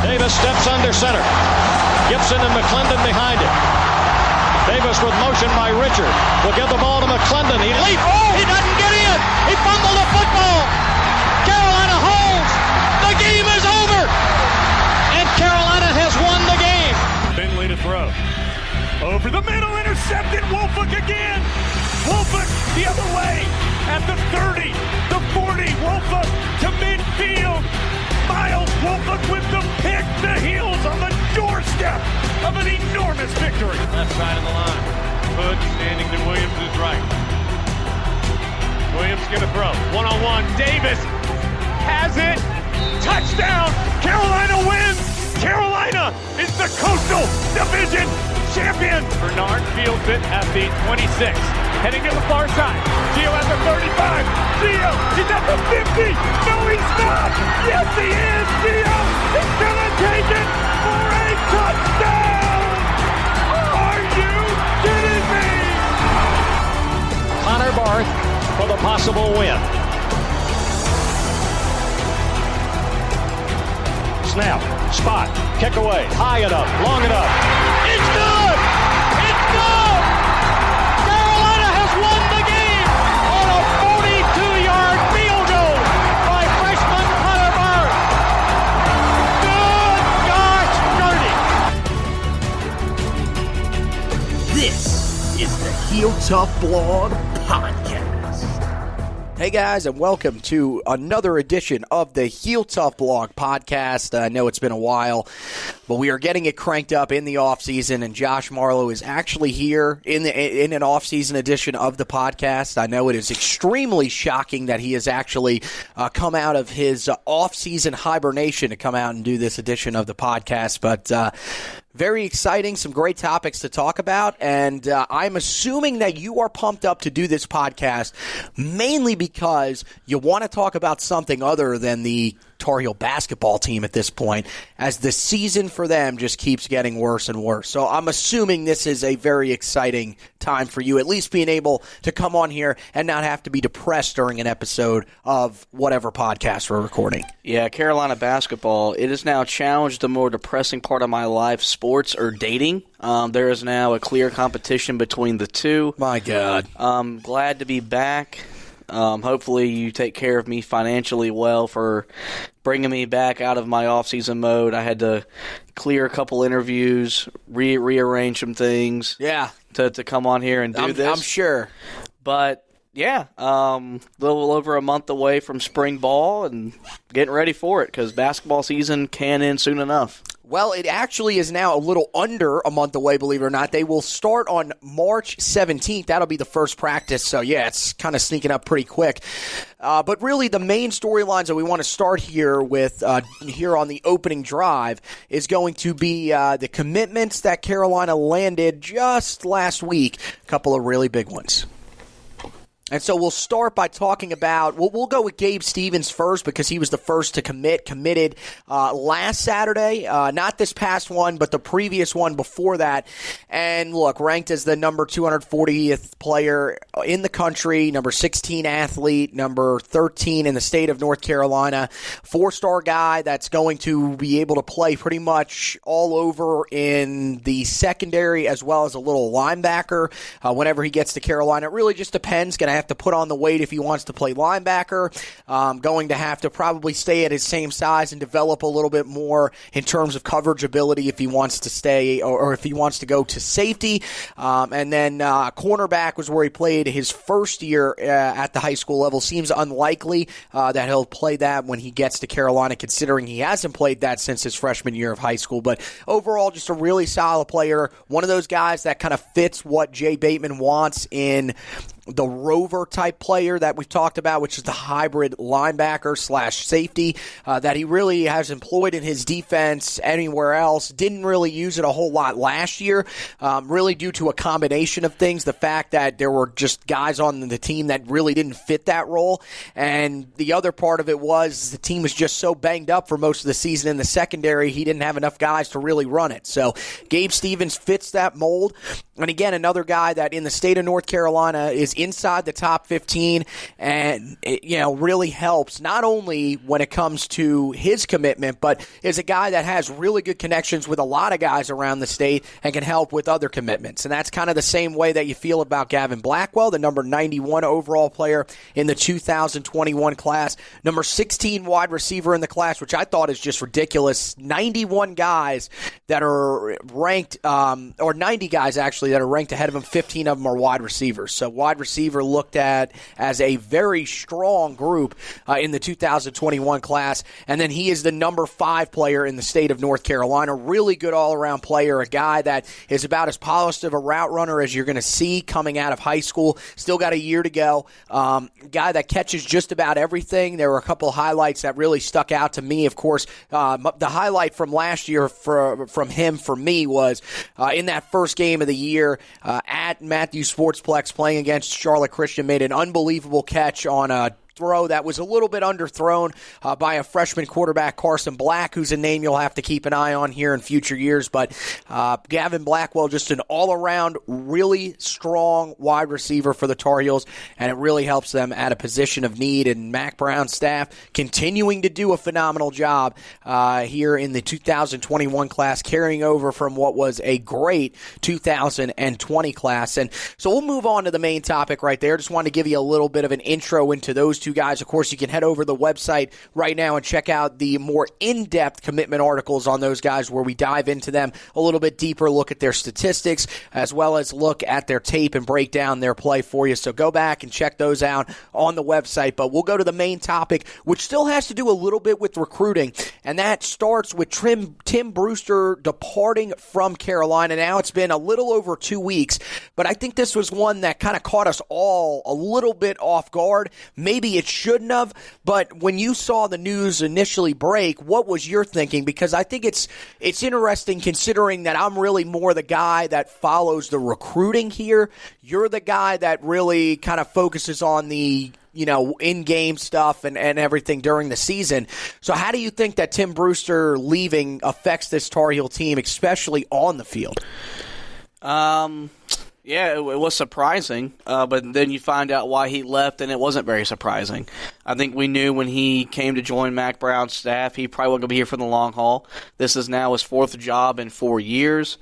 Davis steps under center. Gibson and McClendon behind him. Davis with motion by Richard. Will give the ball to McClendon. He leaps. Oh, he doesn't get in. He fumbled the football. Carolina holds. The game is over. And Carolina has won the game. Finley to throw. Over the middle, intercepted. Wolford again. Wolford the other way. At the 30, the 40. Wolford to midfield. Miles Wolford with the pick. The heels on the doorstep of an enormous victory. Left side of the line. Hood standing to Williams' right. Williams going to throw. One-on-one. Davis has it. Touchdown. Carolina wins. Carolina is the Coastal Division champion. Bernard fields it at the 26. Heading to the far side. Gio at the 35. Gio, he's at the 50. No, he's not. Yes, he is. Gio is going to take it for a touchdown. Are you kidding me? Connor Barth for the possible win. Snap, spot, kick away, high enough, long enough. It's good! It's good! Carolina has won the game on a 42-yard field goal by freshman Connor Barth. Good gosh, dirty. This is the Heel Tough Blog Podcast. Hey guys, and welcome to another edition of the Heel Tough Blog Podcast. I know it's been a while, but we are getting it cranked up in the offseason, and Josh Marlowe is actually here in an offseason edition of the podcast. I know it is extremely shocking that he has actually come out of his offseason hibernation to come out and do this edition of the podcast, but very exciting, some great topics to talk about, and I'm assuming that you are pumped up to do this podcast mainly because you want to talk about something other than the Tar Heel basketball team at this point, as the season for them just keeps getting worse and worse. So I'm assuming this is a very exciting time for you, at least being able to come on here and not have to be depressed during an episode of whatever podcast we're recording. Yeah, Carolina basketball, it has now challenged the more depressing part of my life, sports or dating. There is now a clear competition between the two. My God. I'm glad to be back. Hopefully you take care of me financially well for bringing me back out of my off-season mode. I had to clear a couple interviews, rearrange some things to come on here and do this. I'm sure. But, yeah, a little over a month away from spring ball and getting ready for it because basketball season can end soon enough. Well, it actually is now a little under a month away, believe it or not. They will start on March 17th. That'll be the first practice. So, yeah, it's kind of sneaking up pretty quick. But really, the main storylines that we want to start here with here on the opening drive is going to be the commitments that Carolina landed just last week. A couple of really big ones. And so we'll start by talking about, we'll go with Gabe Stevens first because he was the first to committed last Saturday. Not this past one, but the previous one before that. And look, ranked as the number 240th player in the country, number 16 athlete, number 13 in the state of North Carolina. 4-star guy that's going to be able to play pretty much all over in the secondary as well as a little linebacker whenever he gets to Carolina. It really just depends. Going to have to put on the weight if he wants to play linebacker. Going to have to probably stay at his same size and develop a little bit more in terms of coverage ability if he wants to stay or if he wants to go to safety. And then cornerback was where he played his first year at the high school level. Seems unlikely that he'll play that when he gets to Carolina, considering he hasn't played that since his freshman year of high school. But overall, just a really solid player. One of those guys that kind of fits what Jay Bateman wants in the rover type player that we've talked about, which is the hybrid linebacker / safety that he really has employed in his defense anywhere else. Didn't really use it a whole lot last year, really due to a combination of things. The fact that there were just guys on the team that really didn't fit that role. And the other part of it was the team was just so banged up for most of the season in the secondary, he didn't have enough guys to really run it. So Gabe Stevens fits that mold. And again, another guy that in the state of North Carolina is inside the top 15 and, really helps not only when it comes to his commitment, but is a guy that has really good connections with a lot of guys around the state and can help with other commitments. And that's kind of the same way that you feel about Gavin Blackwell, the number 91 overall player in the 2021 class, number 16 wide receiver in the class, which I thought is just ridiculous. 91 guys that are ranked, or 90 guys actually that are ranked ahead of him. 15 of them are wide receivers. So wide receiver looked at as a very strong group in the 2021 class. And then he is the number 5 player in the state of North Carolina. Really good all-around player, a guy that is about as polished of a route runner as you're going to see coming out of high school. Still got a year to go. Guy that catches just about everything. There were a couple of highlights that really stuck out to me. Of course, the highlight from last year from him for me was in that first game of the year at Matthews Sportsplex playing against Charlotte Christian, made an unbelievable catch on a throw that was a little bit underthrown by a freshman quarterback, Carson Black, who's a name you'll have to keep an eye on here in future years. But Gavin Blackwell, just an all-around really strong wide receiver for the Tar Heels, and it really helps them at a position of need. And Mack Brown's staff continuing to do a phenomenal job here in the 2021 class, carrying over from what was a great 2020 class. And so we'll move on to the main topic right there. Just wanted to give you a little bit of an intro into those two guys. Of course, you can head over to the website right now and check out the more in-depth commitment articles on those guys where we dive into them a little bit deeper, look at their statistics, as well as look at their tape and break down their play for you. So go back and check those out on the website. But we'll go to the main topic, which still has to do a little bit with recruiting, and that starts with Tim Brewster departing from Carolina. Now it's been a little over 2 weeks, but I think this was one that kind of caught us all a little bit off guard. Maybe it shouldn't have, but when you saw the news initially break, what was your thinking? Because I think it's interesting considering that I'm really more the guy that follows the recruiting here. You're the guy that really kind of focuses on the in-game stuff and everything during the season. So how do you think that Tim Brewster leaving affects this Tar Heel team, especially on the field? Yeah, it was surprising, but then you find out why he left, and it wasn't very surprising. I think we knew when he came to join Mack Brown's staff, he probably wasn't going to be here for the long haul. This is now his 4th job in 4 years.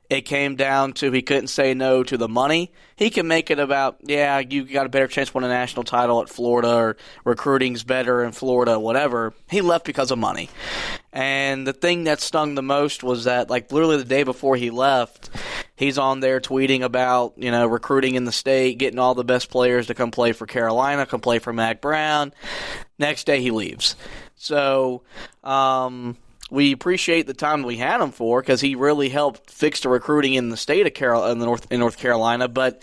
It came down to he couldn't say no to the money. He can make it about, you got a better chance to win a national title at Florida, or recruiting's better in Florida, whatever. He left because of money. And the thing that stung the most was that, literally the day before he left, he's on there tweeting about, recruiting in the state, getting all the best players to come play for Carolina, come play for Mack Brown. Next day he leaves. So, we appreciate the time we had him for, because he really helped fix the recruiting in the state of North Carolina. But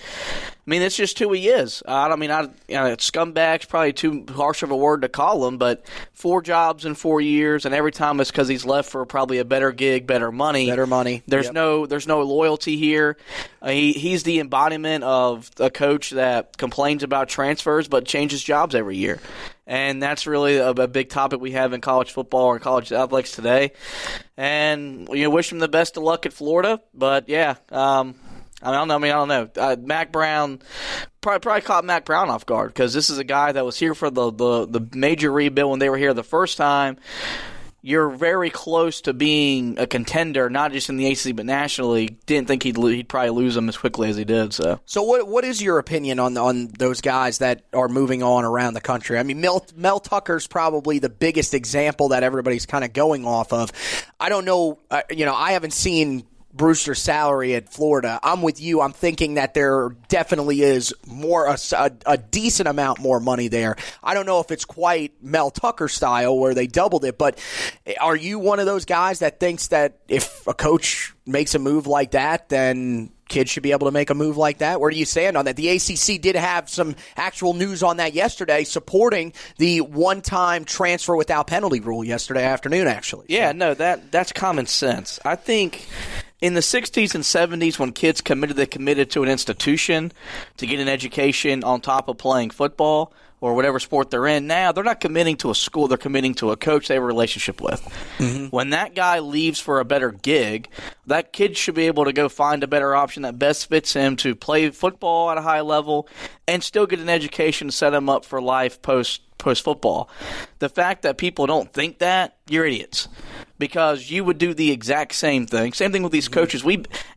it's just who he is. Scumbag's probably too harsh of a word to call him, but 4 jobs in 4 years, and every time it's because he's left for probably a better gig, better money. There's no loyalty here. He's the embodiment of a coach that complains about transfers but changes jobs every year. And that's really a big topic we have in college football or college athletics today. And wish him the best of luck at Florida. But I don't know. Mack Brown probably caught Mack Brown off guard, because this is a guy that was here for the major rebuild when they were here the first time. You're very close to being a contender, not just in the ACC but nationally. Didn't think he'd probably lose them as quickly as he did. So what is your opinion on those guys that are moving on around the country? Mel Tucker's probably the biggest example that everybody's kind of going off of. I don't know. I haven't seen Brewster's salary at Florida. I'm with you. I'm thinking that there definitely is more a decent amount more money there. I don't know if it's quite Mel Tucker style where they doubled it, but are you one of those guys that thinks that if a coach makes a move like that, then kids should be able to make a move like that? Where do you stand on that? The ACC did have some actual news on that yesterday, supporting the one-time transfer without penalty rule yesterday afternoon, actually. Yeah, no, that's common sense. I think in the 60s and 70s, when kids they committed to an institution to get an education on top of playing football. or whatever sport they're in now, they're not committing to a school. They're committing to a coach they have a relationship with. Mm-hmm. When that guy leaves for a better gig, that kid should be able to go find a better option that best fits him to play football at a high level and still get an education to set him up for life post-football. The fact that people don't think that, you're idiots. Because you would do the exact same thing. Same thing with these coaches.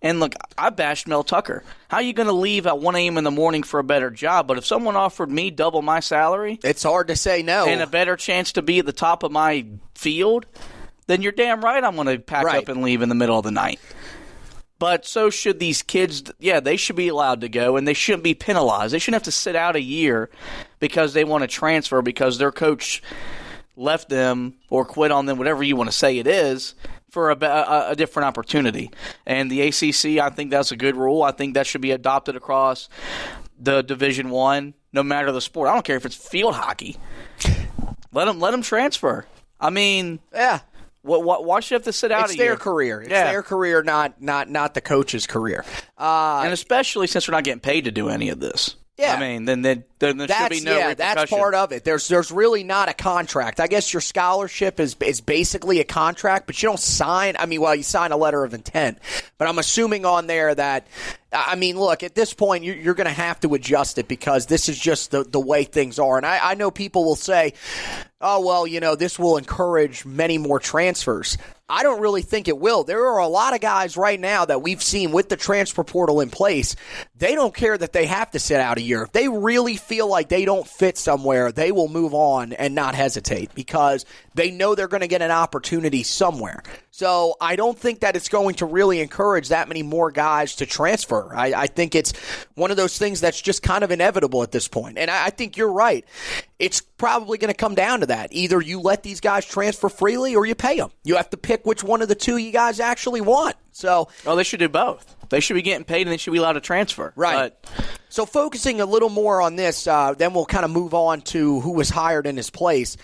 And look, I bashed Mel Tucker. How are you going to leave at 1 a.m. in the morning for a better job? But if someone offered me double my salary, it's hard to say no. And a better chance to be at the top of my field, then you're damn right I'm going to pack up and leave in the middle of the night. But so should these kids. Yeah, they should be allowed to go, and they shouldn't be penalized. They shouldn't have to sit out a year because they want to transfer because their coach left them or quit on them, whatever you want to say it is, for a different opportunity. And the ACC, I think that's a good rule. I think that should be adopted across the Division I, no matter the sport. I don't care if it's field hockey. Let them transfer. I mean, yeah. Why should you have to sit out it's a year? Their career. It's their career, not the coach's career. And especially since we're not getting paid to do any of this. Yeah. I mean, then there should be no repercussion. That's part of it. There's really not a contract. I guess your scholarship is basically a contract, but you don't sign. I mean, well, you sign a letter of intent. But I'm assuming on there that, I mean, look, at this point, you're going to have to adjust it because this is just the way things are. And I know people will say, oh, well, this will encourage many more transfers. I don't really think it will. There are a lot of guys right now that we've seen with the transfer portal in place. They don't care that they have to sit out a year. If they really feel like they don't fit somewhere, they will move on and not hesitate because they know they're going to get an opportunity somewhere. So I don't think that it's going to really encourage that many more guys to transfer. I think it's one of those things that's just kind of inevitable at this point. And I think you're right. It's probably going to come down to that. Either you let these guys transfer freely or you pay them. You have to pick which one of the two you guys actually want. So, they should do both. They should be getting paid and they should be allowed to transfer. Right. So focusing a little more on this, then we'll kind of move on to who was hired in his place.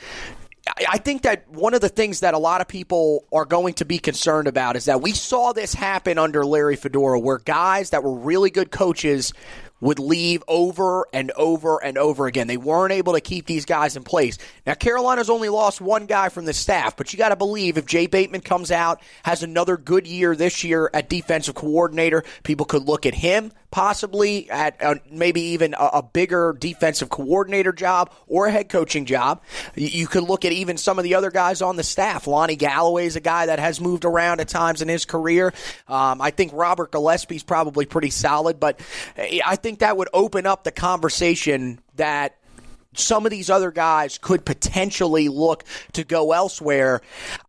I think that one of the things that a lot of people are going to be concerned about is that we saw this happen under Larry Fedora where guys that were really good coaches would leave over and over and over again. They weren't able to keep these guys in place. Now, Carolina's only lost one guy from the staff, but you got to believe if Jay Bateman comes out, has another good year this year at defensive coordinator, people could look at him possibly at maybe even a bigger defensive coordinator job or a head coaching job. You could look at even some of the other guys on the staff. Lonnie Galloway is a guy that has moved around at times in his career. I think Robert Gillespie's probably pretty solid, but I think that would open up the conversation that some of these other guys could potentially look to go elsewhere.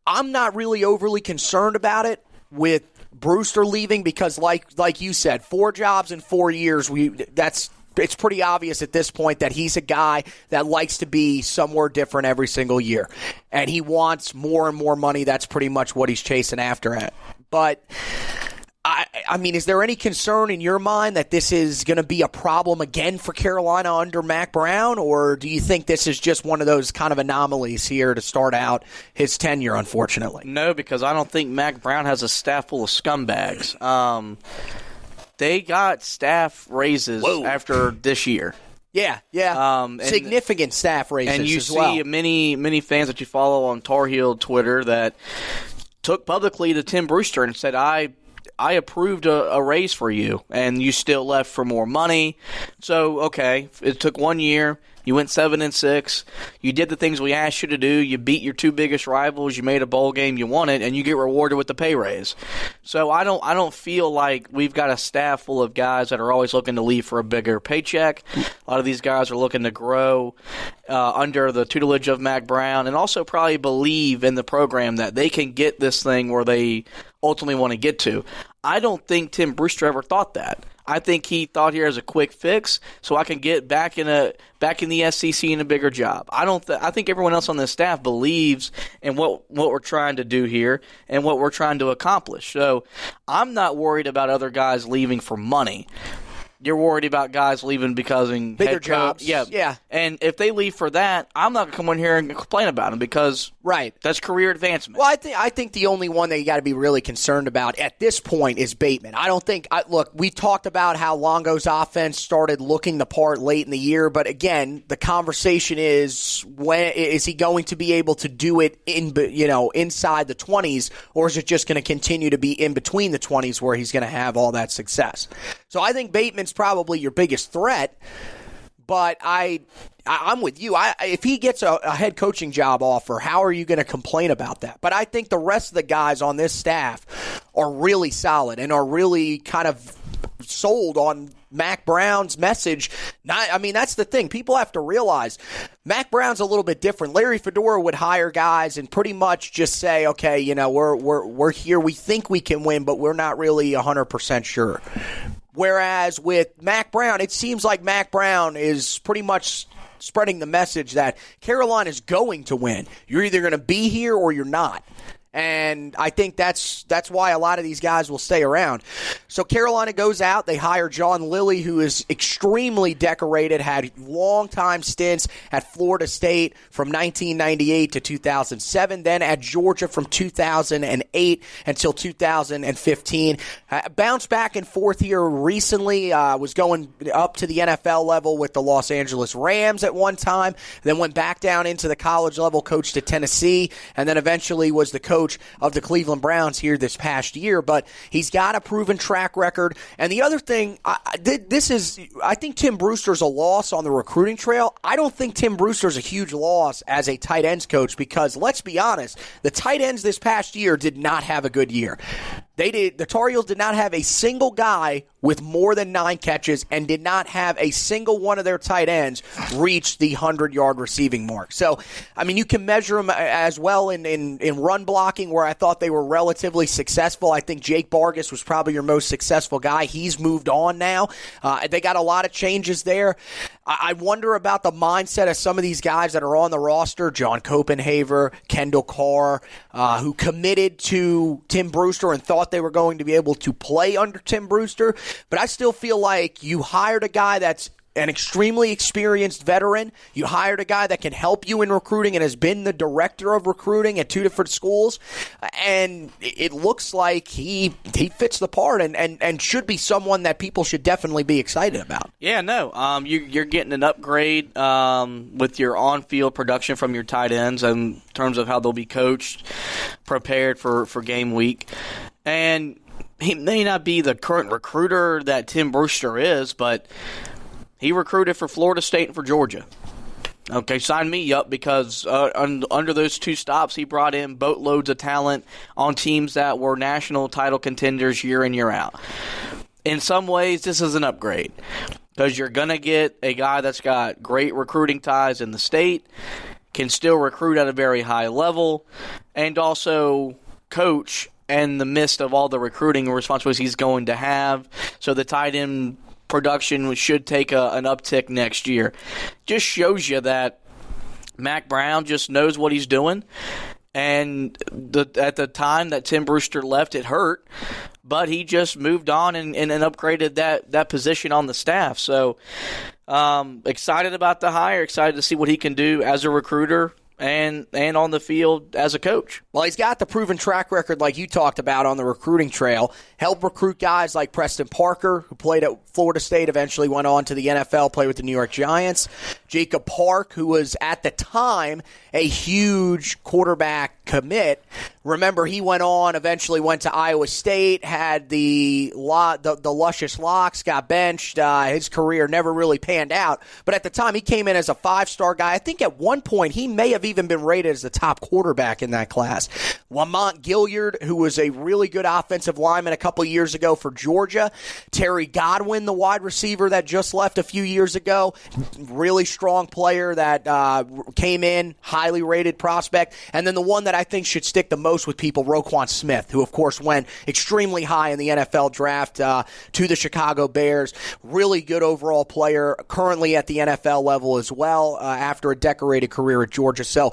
I'm not really overly concerned about it with Brewster leaving because, like you said, 4 jobs in 4 years. It's pretty obvious at this point that he's a guy that likes to be somewhere different every single year, and he wants more and more money. That's pretty much what he's chasing after. But I mean, is there any concern in your mind that this is going to be a problem again for Carolina under Mack Brown, or do you think this is just one of those kind of anomalies here to start out his tenure, unfortunately? No, because I don't think Mack Brown has a staff full of scumbags. They got staff raises after this year. Yeah. Significant staff raises and you as well. see many fans that you follow on Tar Heel Twitter that took publicly to Tim Brewster and said, I approved a raise for you, and you still left for more money. So, okay, it took 1 year. You went 7-6. You did the things we asked you to do. You beat your 2 biggest rivals. You made a bowl game. You won it, and you get rewarded with the pay raise. So I don't feel like we've got a staff full of guys that are always looking to leave for a bigger paycheck. A lot of these guys are looking to grow under the tutelage of Mack Brown, and also probably believe in the program that they can get this thing where they ultimately want to get to. I don't think Tim Brewster ever thought that. I think he thought here as a quick fix, so I can get back in the SEC in a bigger job. I think everyone else on the staff believes in what we're trying to do here and what we're trying to accomplish. So I'm not worried about other guys leaving for money. you're worried about guys leaving because in bigger head coach, jobs. Yeah. And if they leave for that, I'm not going to come in here and complain about them because that's career advancement. Well, I think the only one that you got to be really concerned about at this point is Bateman. I don't think look, we talked about how Longo's offense started looking the part late in the year, but again, the conversation is when is he going to be able to do it inside the 20s, or is it just going to continue to be in between the 20s where he's going to have all that success? So I think Bateman's probably your biggest threat, but I'm with you. If he gets a head coaching job offer, how are you going to complain about that? But I think the rest of the guys on this staff are really solid and are really kind of sold on Mack Brown's message. That's the thing. People have to realize Mack Brown's a little bit different. Larry Fedora would hire guys and pretty much just say, okay, we're here. We think we can win, but we're not really 100% sure. Whereas with Mack Brown, it seems like Mack Brown is pretty much spreading the message that Carolina is going to win. You're either going to be here or you're not. And I think that's why a lot of these guys will stay around. So Carolina goes out. They hire John Lilly, who is extremely decorated, had long-time stints at Florida State from 1998 to 2007, then at Georgia from 2008 until 2015. Bounced back and forth here recently, was going up to the NFL level with the Los Angeles Rams at one time, then went back down into the college level, coached at Tennessee, and then eventually was the coach of the Cleveland Browns here this past year. But he's got a proven track record. And the other thing, I think Tim Brewster's a loss on the recruiting trail. I don't think Tim Brewster's a huge loss as a tight ends coach because, let's be honest, the tight ends this past year did not have a good year. The Tar Heels did not have a single guy with more than 9 catches and did not have a single one of their tight ends reach the 100-yard receiving mark. So, you can measure them as well in run blocking, where I thought they were relatively successful. I think Jake Vargas was probably your most successful guy. He's moved on now. They got a lot of changes there. I wonder about the mindset of some of these guys that are on the roster, John Copenhaver, Kendall Carr, who committed to Tim Brewster and thought they were going to be able to play under Tim Brewster. But I still feel like you hired a guy that's an extremely experienced veteran. You hired a guy that can help you in recruiting and has been the director of recruiting at 2 different schools. And it looks like he fits the part and should be someone that people should definitely be excited about. Yeah, no. You're getting an upgrade with your on-field production from your tight ends in terms of how they'll be coached, prepared for game week. And he may not be the current recruiter that Tim Brewster is, but he recruited for Florida State and for Georgia. Okay, sign me up because under those 2 stops, he brought in boatloads of talent on teams that were national title contenders year in, year out. In some ways, this is an upgrade because you're going to get a guy that's got great recruiting ties in the state, can still recruit at a very high level, and also coach in the midst of all the recruiting responsibilities he's going to have. So the tight end production should take an uptick next year. Just shows you that Mack Brown just knows what he's doing. And at the time that Tim Brewster left, it hurt. But he just moved on and upgraded that position on the staff. So excited about the hire, excited to see what he can do as a recruiter and on the field as a coach. Well, he's got the proven track record like you talked about on the recruiting trail. Helped recruit guys like Preston Parker, who played at Florida State, eventually went on to the NFL, played with the New York Giants. Jacob Park, who was at the time a huge quarterback commit. Remember, he went on, eventually went to Iowa State, had the luscious locks, got benched. His career never really panned out. But at the time, he came in as a 5-star guy. I think at one point, he may have even been rated as the top quarterback in that class. Lamont Gilliard, who was a really good offensive lineman a couple years ago for Georgia. Terry Godwin, the wide receiver that just left a few years ago. Really strong player that came in, highly rated prospect. And then the one that I think should stick the most with people, Roquan Smith, who of course went extremely high in the NFL draft to the Chicago Bears. Really good overall player, currently at the NFL level as well after a decorated career at Georgia. So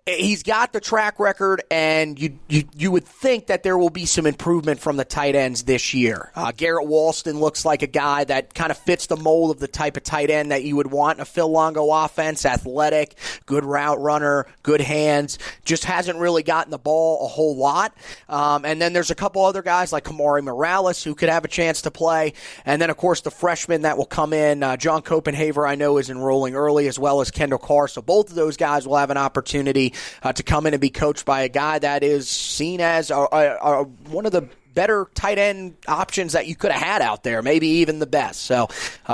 He's got the track record, and you would think that there will be some improvement from the tight ends this year. Garrett Walston looks like a guy that kind of fits the mold of the type of tight end that you would want in a Phil Longo offense. Athletic, good route runner, good hands, just hasn't really gotten the ball a whole lot. And then there's a couple other guys like Kamari Morales who could have a chance to play. And then, of course, the freshman that will come in, John Copenhaver, I know, is enrolling early, as well as Kendall Carr. So both of those guys will have an opportunity to come in and be coached by a guy that is seen as one of the better tight end options that you could have had out there, maybe even the best. So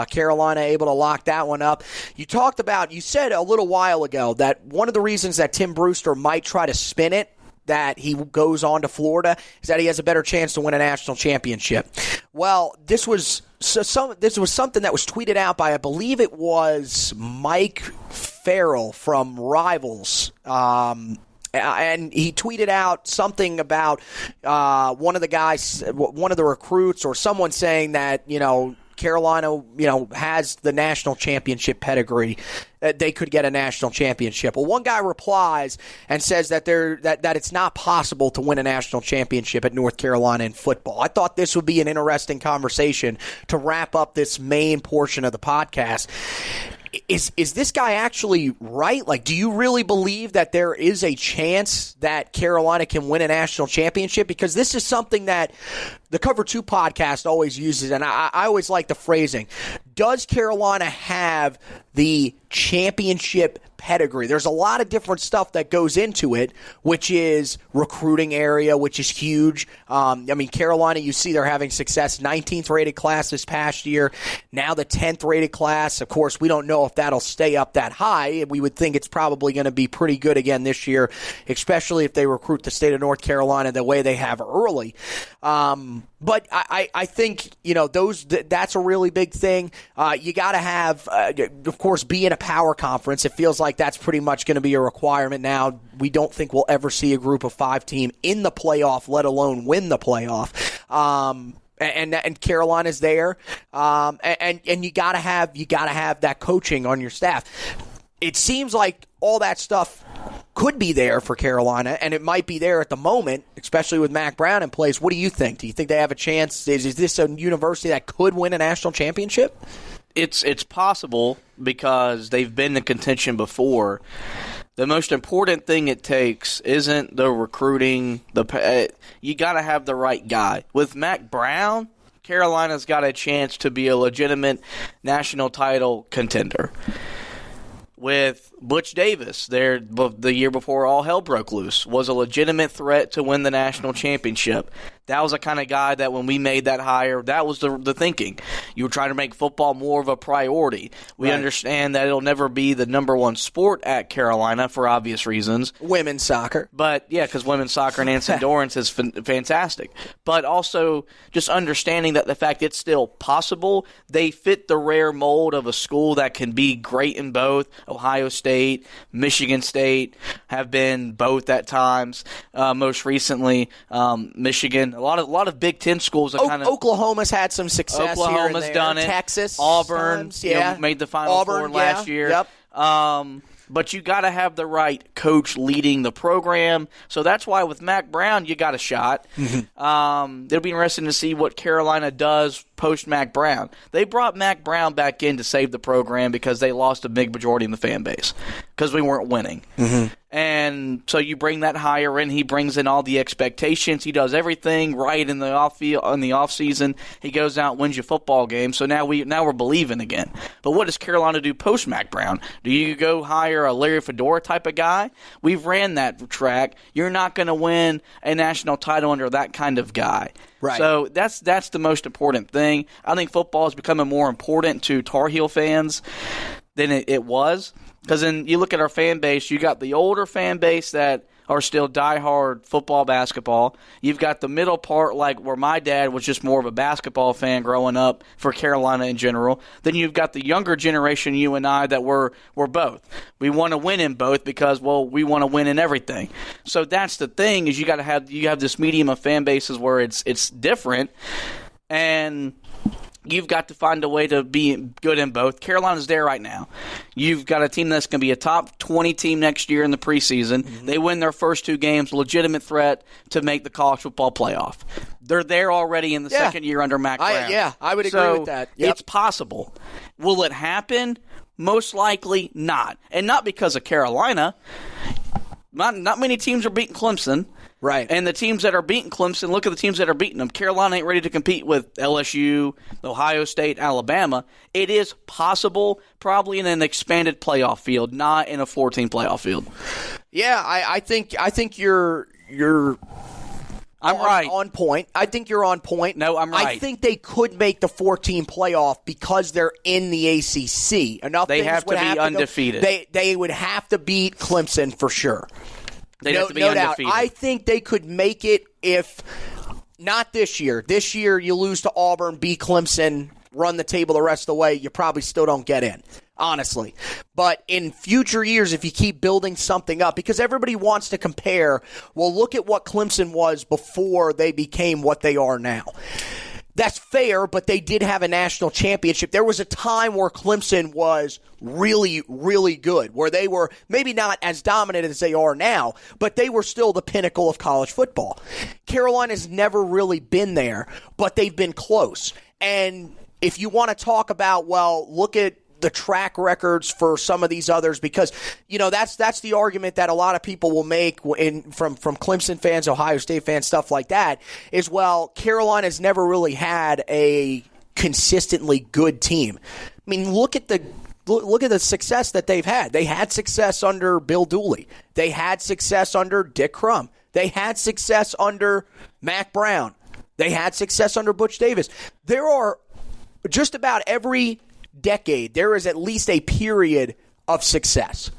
Carolina able to lock that one up. You said a little while ago that one of the reasons that Tim Brewster might try to spin it, that he goes on to Florida, is that he has a better chance to win a national championship. Well, this was something that was tweeted out by, I believe it was Mike Farrell from Rivals. And he tweeted out something about one of the recruits or someone saying that, Carolina, has the national championship pedigree. They could get a national championship. Well, one guy replies and says that that it's not possible to win a national championship at North Carolina in football. I thought this would be an interesting conversation to wrap up this main portion of the podcast. Is this guy actually right? Like, do you really believe that there is a chance that Carolina can win a national championship? Because this is something that the Cover 2 podcast always uses, and I always like the phrasing. Does Carolina have the championship pedigree? There's a lot of different stuff that goes into it, which is recruiting area, which is huge. Carolina, you see they're having success. 19th rated class this past year. Now the 10th rated class. Of course, we don't know if that'll stay up that high. We would think it's probably going to be pretty good again this year, especially if they recruit the state of North Carolina the way they have early. But I think, that's a really big thing. You got to have, of course, be in a power conference. It feels like that's pretty much going to be a requirement now. We don't think we'll ever see a group of 5 team in the playoff, let alone win the playoff. And Carolina's there. And you got to have that coaching on your staff. It seems like all that stuff could be there for Carolina, and it might be there at the moment, especially with Mack Brown in place. What do you think? Do you think they have a chance? Is this a university that could win a national championship? It's possible because they've been in contention before. The most important thing it takes isn't the recruiting. You got to have the right guy. With Mack Brown, Carolina's got a chance to be a legitimate national title contender. With Butch Davis, the year before all hell broke loose, was a legitimate threat to win the national championship. That was the kind of guy that when we made that hire, that was the thinking. You were trying to make football more of a priority. We understand that it'll never be the number one sport at Carolina for obvious reasons. Women's soccer. But, yeah, because women's soccer and Nancy Dorrance is fantastic. But also just understanding that the fact it's still possible, they fit the rare mold of a school that can be great in both. Ohio State, Michigan State have been both at times. Most recently, Michigan. A lot of Big Ten schools are kind of. Oklahoma's had some success. Oklahoma's here done it. Texas, Auburn, made the Final Four last year. Yep. But you got to have the right coach leading the program. So that's why with Mack Brown, you got a shot. Mm-hmm. It'll be interesting to see what Carolina does post Mack Brown. They brought Mack Brown back in to save the program because they lost a big majority in the fan base because we weren't winning. Mm-hmm. And so you bring that hire in. He brings in all the expectations. He does everything right in the off season. He goes out and wins your football game. So now we're believing again. But what does Carolina do post Mack Brown? Do you go hire a Larry Fedora type of guy? We've ran that track. You're not going to win a national title under that kind of guy. Right. So that's the most important thing. I think football is becoming more important to Tar Heel fans than it was. Because then you look at our fan base, you got the older fan base that are still diehard football, basketball. You've got the middle part, like where my dad was just more of a basketball fan growing up for Carolina in general. Then you've got the younger generation, you and I, that we're both. We want to win in both because, well, we want to win in everything. So that's the thing is you have this medium of fan bases where it's different. And You've got to find a way to be good in both. Carolina's there right now. You've got a team that's going to be a top 20 team next year in the preseason. Mm-hmm. They win their first 2 games, legitimate threat to make the college football playoff. They're there already in the second year under Mack Brown. I would agree with that. Yep. It's possible. Will it happen? Most likely not. And not because of Carolina. Not many teams are beating Clemson. Right. And the teams that are beating Clemson, look at the teams that are beating them. Carolina ain't ready to compete with LSU, Ohio State, Alabama. It is possible, probably in an expanded playoff field, not in a 14 playoff field. Yeah, I think you're right. On point. I think you're on point. No, I'm right. I think they could make the 14 playoff because they're in the ACC. They have to be undefeated. They would have to beat Clemson for sure. They'd have to be undefeated. Doubt. I think they could make it if not this year. This year you lose to Auburn, beat Clemson, run the table the rest of the way, you probably still don't get in, honestly. But in future years, if you keep building something up, because everybody wants to compare, well, look at what Clemson was before they became what they are now. That's fair, but they did have a national championship. There was a time where Clemson was really, really good, where they were maybe not as dominant as they are now, but they were still the pinnacle of college football. Carolina's never really been there, but they've been close. And if you want to talk about, well, look at the track records for some of these others, because that's the argument that a lot of people will make from Clemson fans, Ohio State fans, stuff like that, is, well, Carolina's never really had a consistently good team. I mean, look at the success that they've had. They had success under Bill Dooley. They had success under Dick Crum. They had success under Mack Brown. They had success under Butch Davis. There are just about every decade, there is at least a period of success.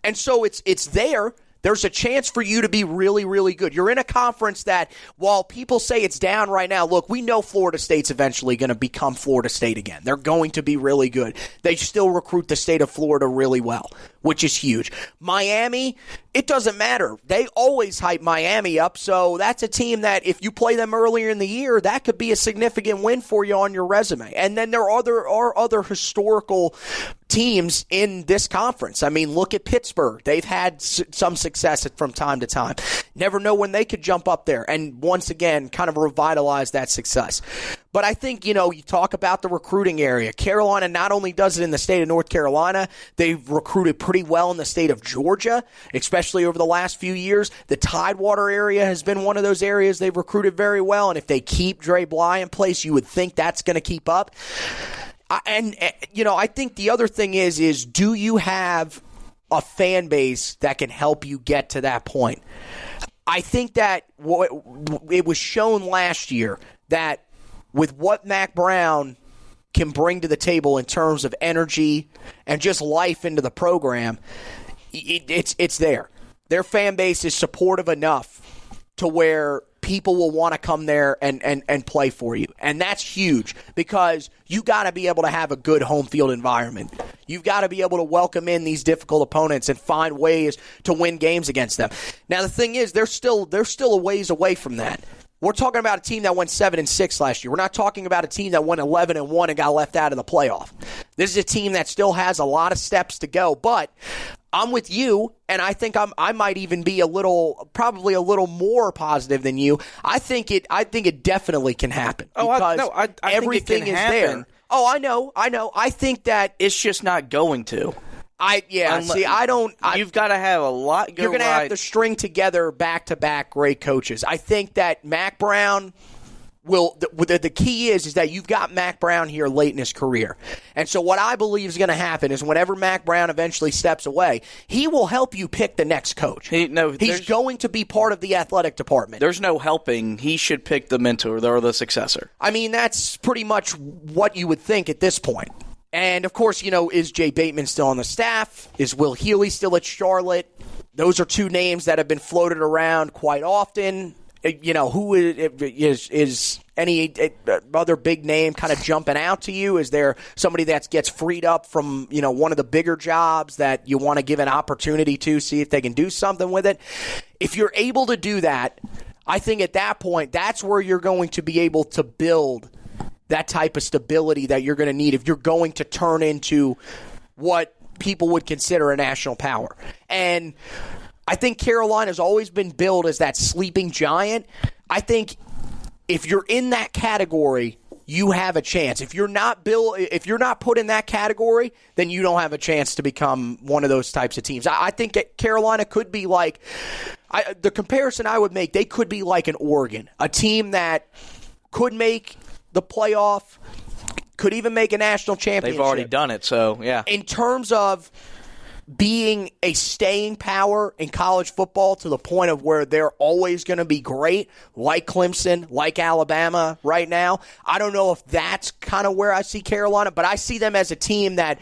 And so it's there. There's a chance for you to be really, really good. You're in a conference that, while people say it's down right now, look, we know Florida State's eventually going to become Florida State again. They're going to be really good. They still recruit the state of Florida really well, which is huge. Miami, it doesn't matter. They always hype Miami up, so that's a team that if you play them earlier in the year, that could be a significant win for you on your resume. And then there are other historical teams in this conference. I mean, look at Pittsburgh. They've had some success from time to time. Never know when they could jump up there and once again kind of revitalize that success. But I think, you talk about the recruiting area. Carolina not only does it in the state of North Carolina, they've recruited pretty well in the state of Georgia, especially over the last few years. The Tidewater area has been one of those areas they've recruited very well, and if they keep Dre Bly in place, you would think that's going to keep up. And I think the other thing is do you have a fan base that can help you get to that point? I think that it was shown last year that with what Mack Brown can bring to the table in terms of energy and just life into the program, it's there. Their fan base is supportive enough to where people will want to come there and play for you. And that's huge because you got to be able to have a good home field environment. You've got to be able to welcome in these difficult opponents and find ways to win games against them. Now, the thing is, they're still a ways away from that. We're talking about a team that went 7-6 last year. We're not talking about a team that went 11-1 and got left out of the playoff. This is a team that still has a lot of steps to go, but I'm with you, and I think I might even be probably a little more positive than you. I think it definitely can happen. I everything think it can is happen. there. Oh, I know. I think that It's just not going to. You've got to have a lot go You're going to right. have to string together back-to-back great coaches. I think that Mack Brown will. The key is that you've got Mack Brown here late in his career, and so what I believe is going to happen is whenever Mack Brown eventually steps away, he will help you pick the next coach. He's going to be part of the athletic department. There's no helping. He should pick the mentor or the successor. I mean, that's pretty much what you would think at this point. And, of course, is Jay Bateman still on the staff? Is Will Healy still at Charlotte? Those are two names that have been floated around quite often. Who is any other big name kind of jumping out to you? Is there somebody that gets freed up from, one of the bigger jobs that you want to give an opportunity to, see if they can do something with it? If you're able to do that, I think at that point, that's where you're going to be able to build that type of stability that you're going to need if you're going to turn into what people would consider a national power. And I think Carolina's always been billed as that sleeping giant. I think if you're in that category, you have a chance. If you're not put in that category, then you don't have a chance to become one of those types of teams. I think that Carolina could be like, the comparison I would make, they could be like an Oregon, a team that could make the playoff, could even make a national championship. They've already done it, so yeah. In terms of being a staying power in college football to the point of where they're always going to be great, like Clemson, like Alabama right now. I don't know if that's kind of where I see Carolina, but I see them as a team that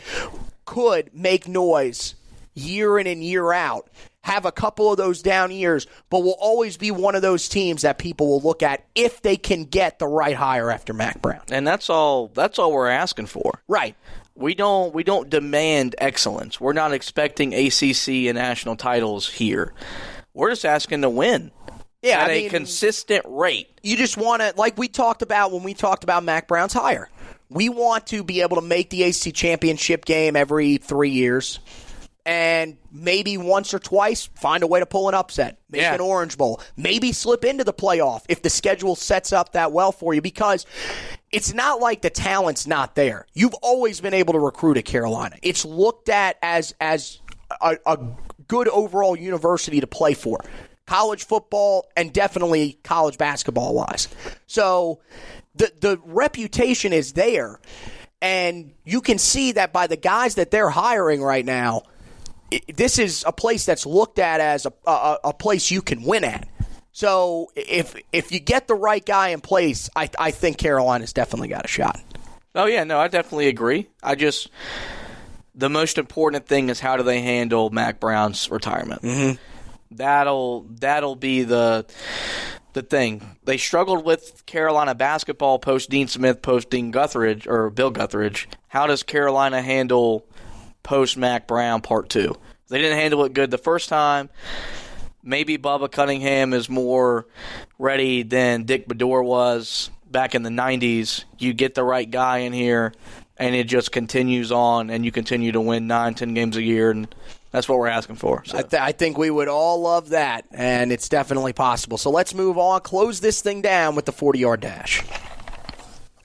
could make noise year in and year out, have a couple of those down years, but will always be one of those teams that people will look at if they can get the right hire after Mack Brown. And that's all we're asking for. Right. We don't demand excellence. We're not expecting ACC and national titles here. We're just asking to win at a consistent rate. You just want to, like we talked about when we talked about Mack Brown's hire, we want to be able to make the ACC championship game every 3 years. And maybe once or twice, find a way to pull an upset. Make an Orange Bowl. Maybe slip into the playoff if the schedule sets up that well for you. Because it's not like the talent's not there. You've always been able to recruit at Carolina. It's looked at as a good overall university to play for. College football and definitely college basketball-wise. So the reputation is there. And you can see that by the guys that they're hiring right now, this is a place that's looked at as a place you can win at. So if you get the right guy in place, I think Carolina's definitely got a shot. Oh, yeah, no, I definitely agree. The most important thing is how do they handle Mack Brown's retirement. Mm-hmm. That'll be the thing. They struggled with Carolina basketball post Dean Smith, post Dean Guthridge, or Bill Guthridge. How does Carolina handle post Mack Brown part 2? They didn't handle it good the first time. Maybe Bubba Cunningham is more ready than Dick Bedore was back in the 90s. You get the right guy in here, and it just continues on, and you continue to win 9-10 games a year, and that's what we're asking for. So. I think we would all love that, and it's definitely possible. So let's move on, close this thing down with the 40-yard dash.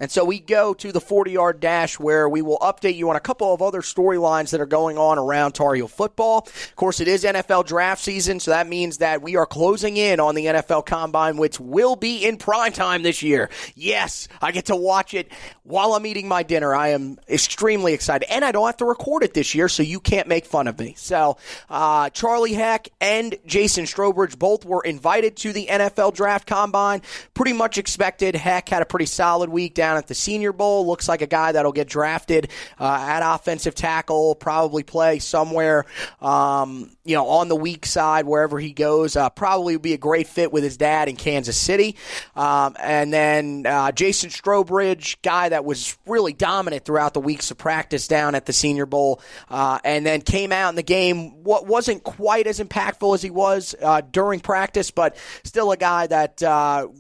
And so we go to the 40-yard dash where we will update you on a couple of other storylines that are going on around Tar Heel football. Of course, it is NFL draft season, so that means that we are closing in on the NFL Combine, which will be in primetime this year. Yes, I get to watch it while I'm eating my dinner. I am extremely excited. And I don't have to record it this year, so you can't make fun of me. So Charlie Heck and Jason Strobridge both were invited to the NFL Draft Combine. Pretty much expected. Heck had a pretty solid week down at the Senior Bowl. Looks like a guy that'll get drafted at offensive tackle, probably play somewhere on the weak side wherever he goes. Probably would be a great fit with his dad in Kansas City. And then Jason Strobridge, guy that was really dominant throughout the weeks of practice down at the Senior Bowl, and then came out in the game. What wasn't quite as impactful as he was during practice, but still a guy that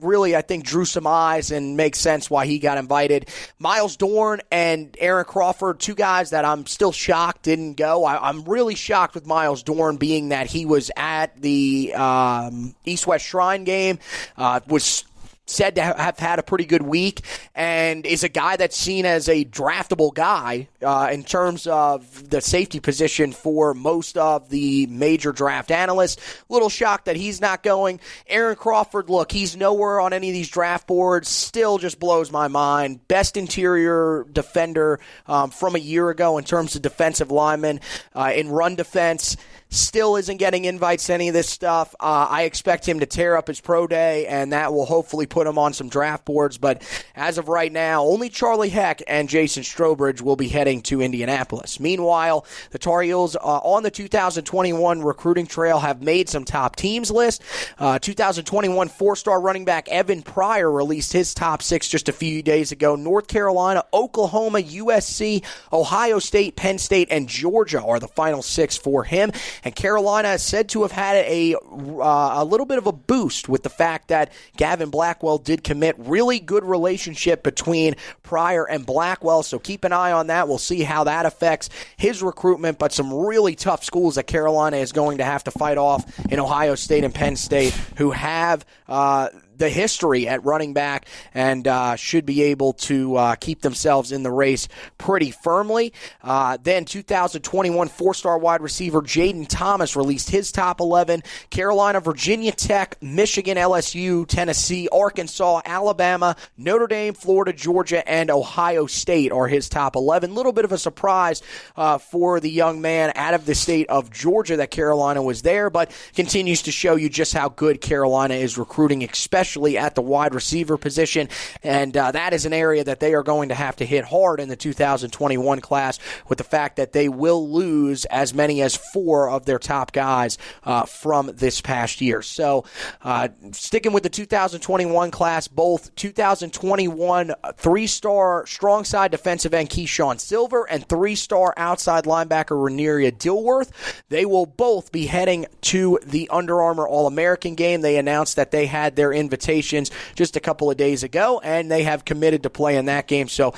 really, I think, drew some eyes and makes sense why he got invited. Miles Dorn and Aaron Crawford, two guys that I'm still shocked didn't go. I'm really shocked with Miles Dorn, being that he was at the East-West Shrine game, was said to have had a pretty good week, and is a guy that's seen as a draftable guy in terms of the safety position for most of the major draft analysts. Little shocked that he's not going. Aaron Crawford, look, he's nowhere on any of these draft boards. Still just blows my mind. Best interior defender from a year ago in terms of defensive linemen in run defense. Still isn't getting invites to any of this stuff. I expect him to tear up his pro day, and that will hopefully put him on some draft boards. But as of right now, only Charlie Heck and Jason Strobridge will be heading to Indianapolis. Meanwhile, the Tar Heels on the 2021 recruiting trail have made some top teams list. 2021 four-star running back Evan Pryor released his top 6 just a few days ago. North Carolina, Oklahoma, USC, Ohio State, Penn State, and Georgia are the final 6 for him. And Carolina is said to have had a little bit of a boost with the fact that Gavin Blackwell did commit. Really good relationship between Pryor and Blackwell, so keep an eye on that. We'll see how that affects his recruitment, but some really tough schools that Carolina is going to have to fight off in Ohio State and Penn State, who have the history at running back and should be able to keep themselves in the race pretty firmly. Then 2021 four-star wide receiver Jaden Thomas released his top 11. Carolina, Virginia Tech, Michigan, LSU, Tennessee, Arkansas, Alabama, Notre Dame, Florida, Georgia, and Ohio State are his top 11. Little bit of a surprise for the young man out of the state of Georgia that Carolina was there, but continues to show you just how good Carolina is recruiting, especially at the wide receiver position, and that is an area that they are going to have to hit hard in the 2021 class, with the fact that they will lose as many as 4 of their top guys from this past year. So sticking with the 2021 class, both 2021 3-star strong side defensive end Keyshawn Silver and 3-star outside linebacker Reneria Dilworth, they will both be heading to the Under Armour All-American game. They announced that they had their invitations just a couple of days ago, and they have committed to play in that game. So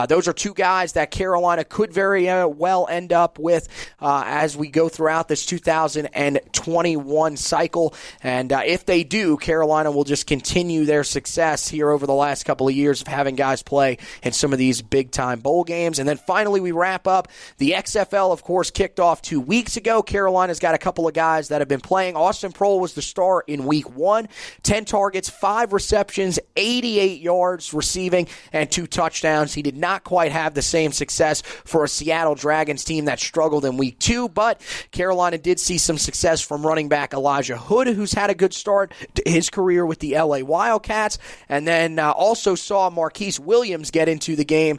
those are 2 guys that Carolina could very well end up with as we go throughout this 2021 cycle. And if they do, Carolina will just continue their success here over the last couple of years of having guys play in some of these big-time bowl games. And then finally, we wrap up. The XFL, of course, kicked off 2 weeks ago. Carolina's got a couple of guys that have been playing. Austin Proehl was the star in week 1. 10 targets, 5 receptions, 88 yards receiving, and 2 touchdowns. He did not quite have the same success for a Seattle Dragons team that struggled in week 2, but Carolina did see some success from running back Elijah Hood, who's had a good start to his career with the LA Wildcats, and then also saw Marquise Williams get into the game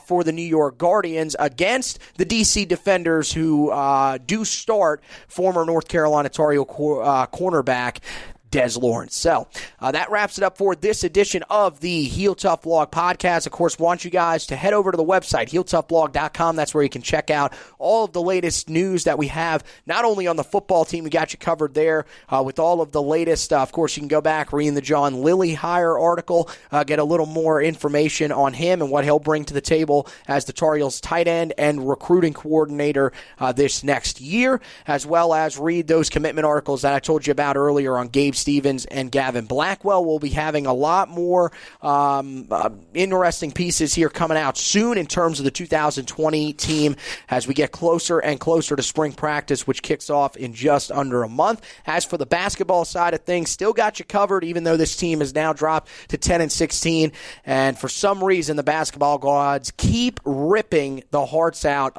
for the New York Guardians against the DC Defenders, who do start former North Carolina Tar Heel cornerback Des Lawrence. So that wraps it up for this edition of the Heel Tough Blog podcast. Of course, want you guys to head over to the website, HeelToughBlog.com. That's where you can check out all of the latest news that we have, not only on the football team, we got you covered there with all of the latest. Of course, you can go back, read the John Lilly hire article, get a little more information on him and what he'll bring to the table as the Tar Heels tight end and recruiting coordinator this next year, as well as read those commitment articles that I told you about earlier on Gabe Stevens and Gavin. Blackwell will be having a lot more interesting pieces here coming out soon in terms of the 2020 team as we get closer and closer to spring practice, which kicks off in just under a month. As for the basketball side of things, still got you covered, even though this team has now dropped to 10-16, and for some reason the basketball gods keep ripping the hearts out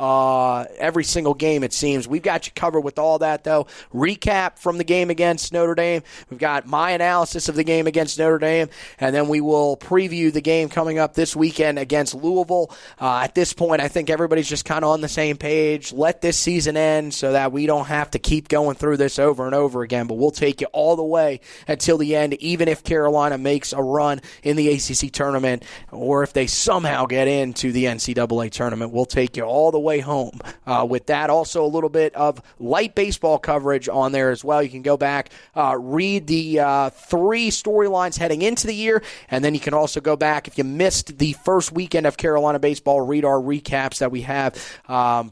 every single game, it seems. We've got you covered with all that, though. Recap from the game against Notre Dame. We've got my analysis of the game against Notre Dame, and then we will preview the game coming up this weekend against Louisville. At this point, I think everybody's just kind of on the same page. Let this season end so that we don't have to keep going through this over and over again, but we'll take you all the way until the end, even if Carolina makes a run in the ACC tournament, or if they somehow get into the NCAA tournament. We'll take you all the way home. With that, also a little bit of light baseball coverage on there as well. You can go back, read the 3 storylines heading into the year, and then you can also go back, if you missed the first weekend of Carolina baseball, read our recaps that we have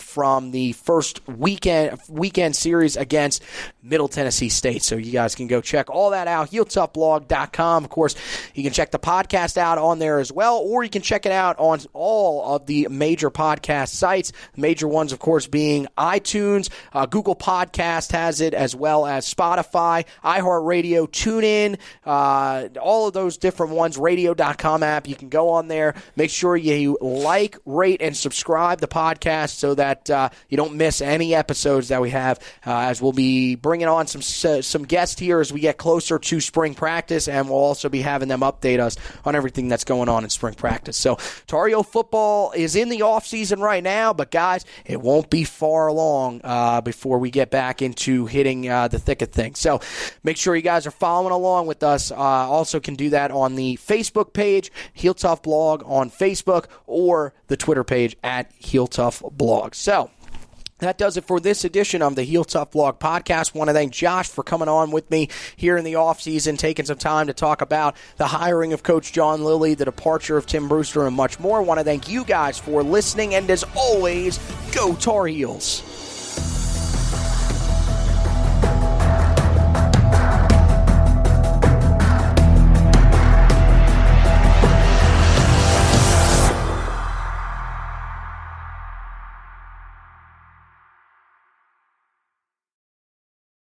from the first weekend series against Middle Tennessee State. So you guys can go check all that out, HeelToughBlog.com. Of course, you can check the podcast out on there as well, or you can check it out on all of the major podcast sites. The major ones, of course, being iTunes, Google Podcast has it, as well as Spotify, iHeartRadio, TuneIn, all of those different ones, radio.com app. You can go on there. Make sure you like, rate, and subscribe the podcast so that you don't miss any episodes that we have, as we'll be bringing on some guests here as we get closer to spring practice, and we'll also be having them update us on everything that's going on in spring practice. So Tar Heel football is in the offseason right now, but guys, it won't be far along before we get back into hitting the thick of things. So make sure you guys are following along with us. Also can do that on the Facebook page, Heel Tough Blog on Facebook, or the Twitter page at Heel Tough Blog. So That does it for this edition of the Heel Tough Blog podcast. Want to thank Josh for coming on with me here in the offseason, taking some time to talk about the hiring of Coach John Lilly, the departure of Tim Brewster, and much more. Want to thank you guys for listening, and as always, go Tar Heels.